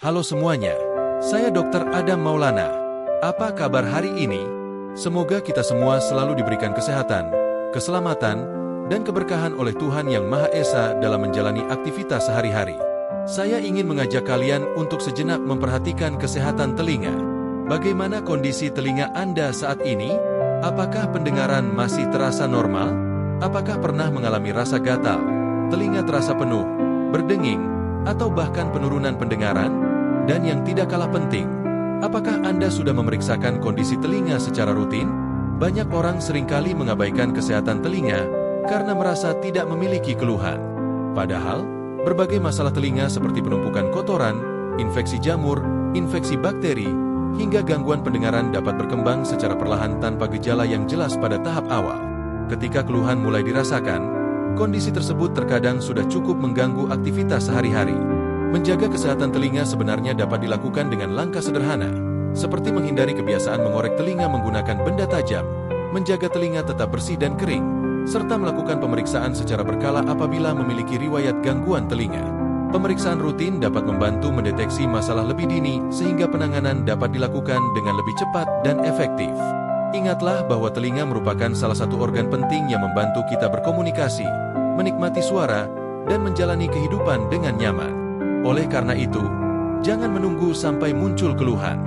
Halo semuanya, saya Dr. Adam Maulana. Apa kabar hari ini? Semoga kita semua selalu diberikan kesehatan, keselamatan, dan keberkahan oleh Tuhan Yang Maha Esa dalam menjalani aktivitas sehari-hari. Saya ingin mengajak kalian untuk sejenak memperhatikan kesehatan telinga. Bagaimana kondisi telinga Anda saat ini? Apakah pendengaran masih terasa normal? Apakah pernah mengalami rasa gatal, telinga terasa penuh, berdenging, atau bahkan penurunan pendengaran? Dan yang tidak kalah penting, apakah Anda sudah memeriksakan kondisi telinga secara rutin? Banyak orang seringkali mengabaikan kesehatan telinga karena merasa tidak memiliki keluhan. Padahal, berbagai masalah telinga seperti penumpukan kotoran, infeksi jamur, infeksi bakteri, hingga gangguan pendengaran dapat berkembang secara perlahan tanpa gejala yang jelas pada tahap awal. Ketika keluhan mulai dirasakan, kondisi tersebut terkadang sudah cukup mengganggu aktivitas sehari-hari. Menjaga kesehatan telinga sebenarnya dapat dilakukan dengan langkah sederhana, seperti menghindari kebiasaan mengorek telinga menggunakan benda tajam, menjaga telinga tetap bersih dan kering, serta melakukan pemeriksaan secara berkala apabila memiliki riwayat gangguan telinga. Pemeriksaan rutin dapat membantu mendeteksi masalah lebih dini sehingga penanganan dapat dilakukan dengan lebih cepat dan efektif. Ingatlah bahwa telinga merupakan salah satu organ penting yang membantu kita berkomunikasi, menikmati suara, dan menjalani kehidupan dengan nyaman. Oleh karena itu, jangan menunggu sampai muncul keluhan.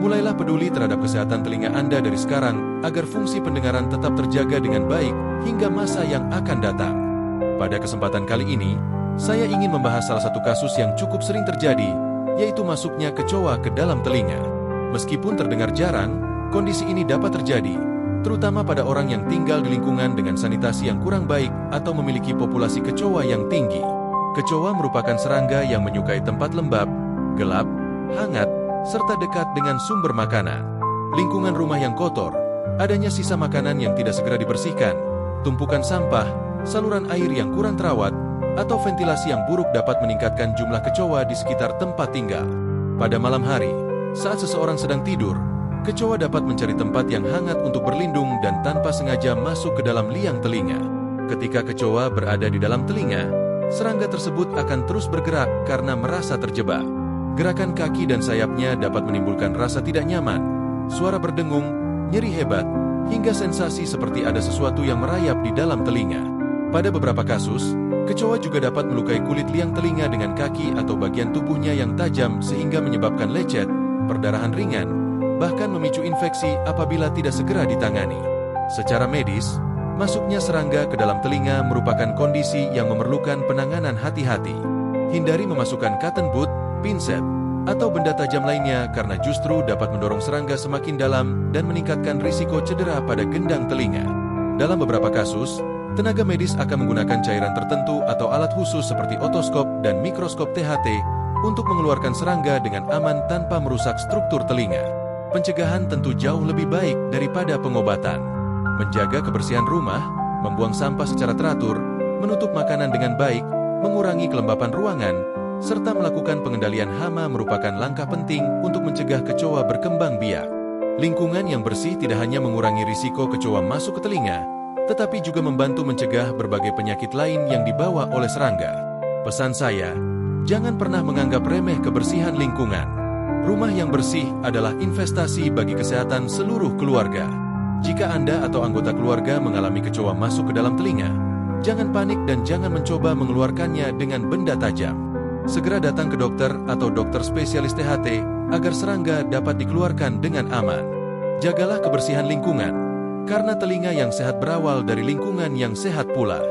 Mulailah peduli terhadap kesehatan telinga Anda dari sekarang agar fungsi pendengaran tetap terjaga dengan baik hingga masa yang akan datang. Pada kesempatan kali ini, saya ingin membahas salah satu kasus yang cukup sering terjadi, yaitu masuknya kecoa ke dalam telinga. Meskipun terdengar jarang, kondisi ini dapat terjadi, terutama pada orang yang tinggal di lingkungan dengan sanitasi yang kurang baik atau memiliki populasi kecoa yang tinggi. Kecoa merupakan serangga yang menyukai tempat lembab, gelap, hangat, serta dekat dengan sumber makanan. Lingkungan rumah yang kotor, adanya sisa makanan yang tidak segera dibersihkan, tumpukan sampah, saluran air yang kurang terawat, atau ventilasi yang buruk dapat meningkatkan jumlah kecoa di sekitar tempat tinggal. Pada malam hari, saat seseorang sedang tidur, kecoa dapat mencari tempat yang hangat untuk berlindung dan tanpa sengaja masuk ke dalam liang telinga. Ketika kecoa berada di dalam telinga, serangga tersebut akan terus bergerak karena merasa terjebak. Gerakan kaki dan sayapnya dapat menimbulkan rasa tidak nyaman, suara berdengung, nyeri hebat, hingga sensasi seperti ada sesuatu yang merayap di dalam telinga. Pada beberapa kasus, kecoa juga dapat melukai kulit liang telinga dengan kaki atau bagian tubuhnya yang tajam sehingga menyebabkan lecet, perdarahan ringan, bahkan memicu infeksi apabila tidak segera ditangani. Secara medis, masuknya serangga ke dalam telinga merupakan kondisi yang memerlukan penanganan hati-hati. Hindari memasukkan cotton bud, pinset, atau benda tajam lainnya karena justru dapat mendorong serangga semakin dalam dan meningkatkan risiko cedera pada gendang telinga. Dalam beberapa kasus, tenaga medis akan menggunakan cairan tertentu atau alat khusus seperti otoskop dan mikroskop THT untuk mengeluarkan serangga dengan aman tanpa merusak struktur telinga. Pencegahan tentu jauh lebih baik daripada pengobatan. Menjaga kebersihan rumah, membuang sampah secara teratur, menutup makanan dengan baik, mengurangi kelembapan ruangan, serta melakukan pengendalian hama merupakan langkah penting untuk mencegah kecoa berkembang biak. Lingkungan yang bersih tidak hanya mengurangi risiko kecoa masuk ke telinga, tetapi juga membantu mencegah berbagai penyakit lain yang dibawa oleh serangga. Pesan saya, jangan pernah menganggap remeh kebersihan lingkungan. Rumah yang bersih adalah investasi bagi kesehatan seluruh keluarga. Jika Anda atau anggota keluarga mengalami kecoa masuk ke dalam telinga, jangan panik dan jangan mencoba mengeluarkannya dengan benda tajam. Segera datang ke dokter atau dokter spesialis THT agar serangga dapat dikeluarkan dengan aman. Jagalah kebersihan lingkungan, karena telinga yang sehat berawal dari lingkungan yang sehat pula.